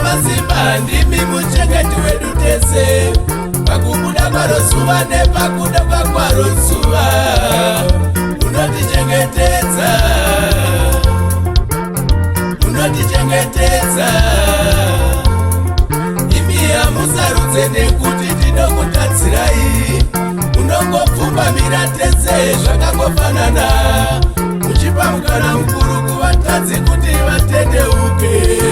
masimba ndimi muchengeti wedu tese pakubuda kwaro zuva nepakuda kwakwaro zuva unotichengetedza unotichengetedza imi hamusarudze nekuti tinokutadzirai unongopfumbamira tese zvakangofanana muchipa mukana mukuru kuvatadzi kuti vatendeuke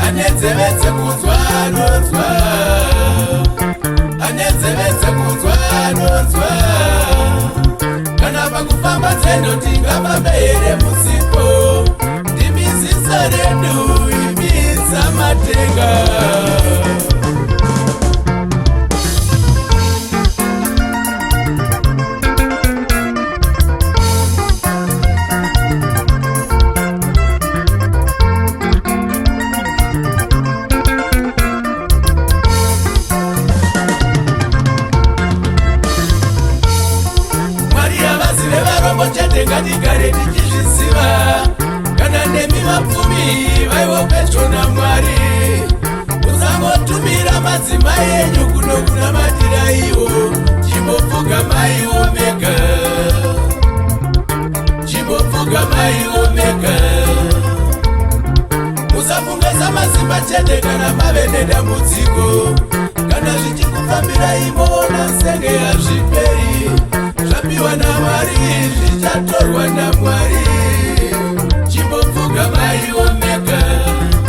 ane nzeve dzekunzwa anonzwa ane nzeve dzekunzwa anonzwa kana pakufamba nzendo tingafambe here musipo ndimi ziso redu imi dzamatenga ngatigare tichizviziva kana nemi vapfumi vaivo pedyo naMwari musangotumira madzimai enyu kuno kunamatira iwo chimbopfugamaiwo mega chimbopfugamaiwo mega musafungesa mazimba chete kana mave nedambudziko kana zvichikufambira imona senge hazviperi zvapiwa naMwari zvichatorwa naMwari chimbopfugamaiwo mega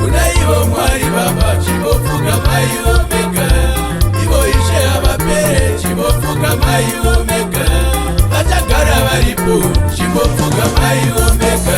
kuna ivo Mwari Baba chimbopfugamaiwo mega ivo Ishe havapere chimbopfugamaiwo mega vachagara varipo chimbopfugamaiwo mega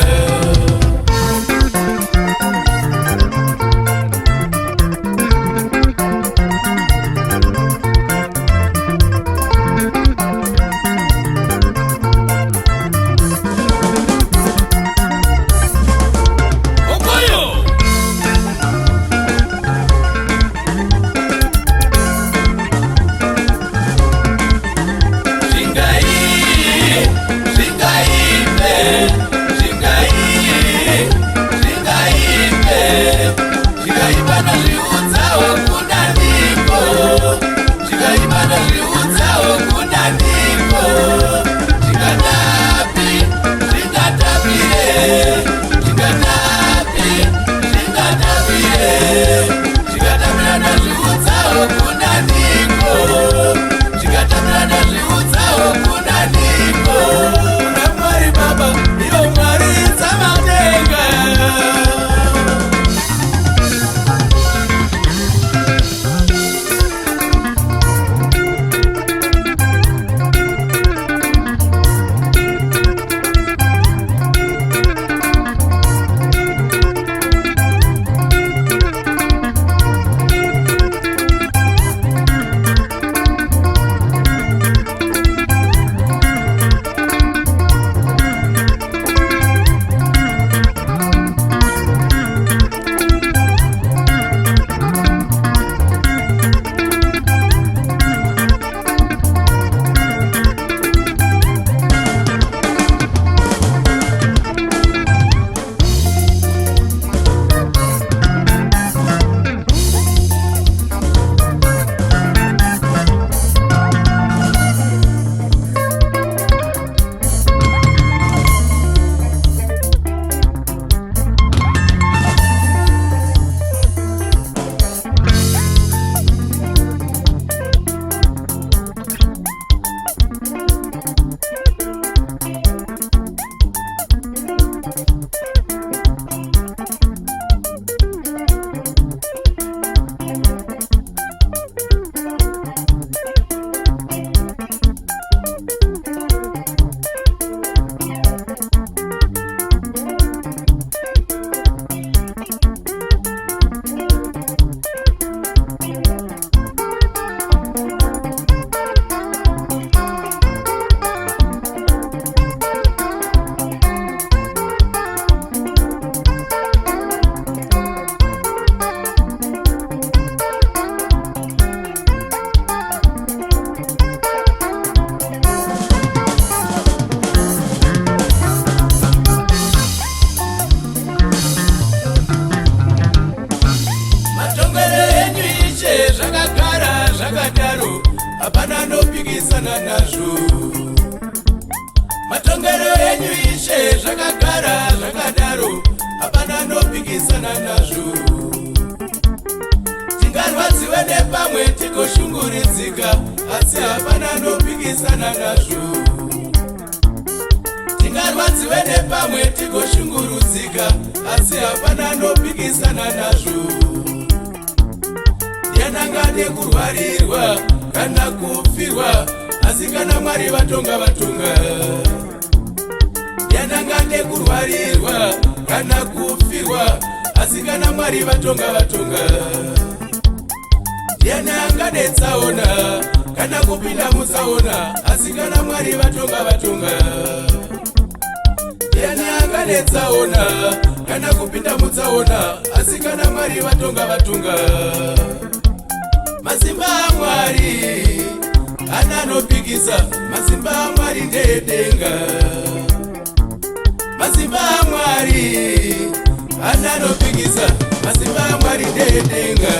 hapana anopikisana nazvo. Matongero enyu ishe zvakagara zvakadaro, hapana anopikisana nazvo. Tingarwadziwe nepamwe tigoshunguridzika, asi hapana anopikisana nazvo. Tingarwadziwe nepamwe tigoshungurudzika, asi hapana anopikisana nazvo. Ndianangade kurwarirwa kana kufirwa, asi kana Mwari vatonga vatonga. Ndianangade kurwarirwa kana kufirwa, asi kana Mwari vatonga vatonga. Ndianangade tsaona kana kupinda mutsaona, asi kana Mwari vatonga vatonga. Ndianangade tsaona kana kupinda mutsaona, asi kana Mwari vatonga vatonga. Masimba aMwari ananopikisa, masimba aMwari ndedenga. Masimba aMwari ananopikisa, masimba aMwari ndedenga.